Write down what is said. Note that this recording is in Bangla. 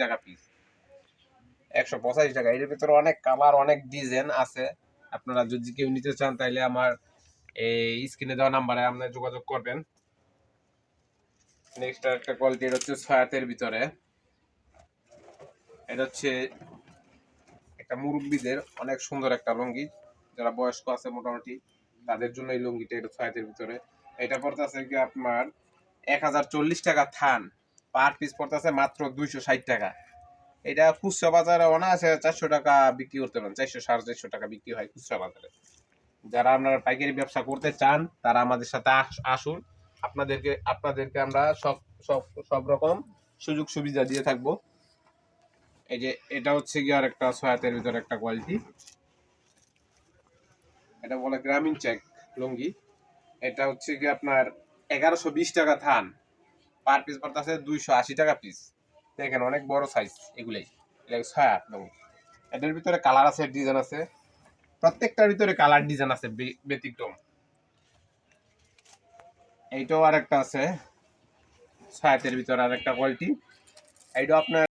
টাকা পিস। 185 টাকা। এর ভিতরে অনেক কালার, অনেক ডিজাইন আছে। আপনারা যদি কেউ নিতে চান তাহলে আমার এই স্ক্রিনে দেওয়া নাম্বারে আপনি যোগাযোগ করবেন। নেক্সট একটা কোয়ালিটি, এটা হচ্ছে সয়াতের ভিতরে। এটা হচ্ছে একটা মুরব্বীদের অনেক সুন্দর একটা লুঙ্গি, যারা বয়স্ক আছে মোটামুটি তাদের জন্য এই লুঙ্গিটা। এটা সয়াতের ভিতরে। এটা পড়তেছে কি আপনার 1040 টাকা থান। পার পিস পড়তেছে মাত্র 260 টাকা। এটা খুচরা বাজারে অনায়াসে 400 টাকা বিক্রি করতে পারেন। 400 450 টাকা বিক্রি হয় খুচরা বাজারে। যারা আপনারা পাইকারি ব্যবসা করতে চান তারা আমাদের সাথে আসুন। আপনাদেরকে আমরা সব সব সব রকম সুযোগ সুবিধা দিয়ে থাকবো। এই যে এটা হচ্ছে কি আর একটা সয়াতের ভিতরে একটা কোয়ালিটি, এটা বলে গ্রামীণ চেক লুঙ্গি। এটা হচ্ছে কি আপনার 1120 টাকা থান। পার পিস পড়তেছে 280 টাকা পিস। দেখেন অনেক বড় সাইজ এগুলাই। এটা সয়াত লুঙ্গি। এটার ভিতরে কালার আছে, ডিজাইন আছে, প্রত্যেকটার ভিতরে কালার ডিজাইন আছে ব্যতিক্রম। এইটাও আর একটা আছে সয়াতের ভিতরে আর একটা কোয়ালিটি। এইটা আপনার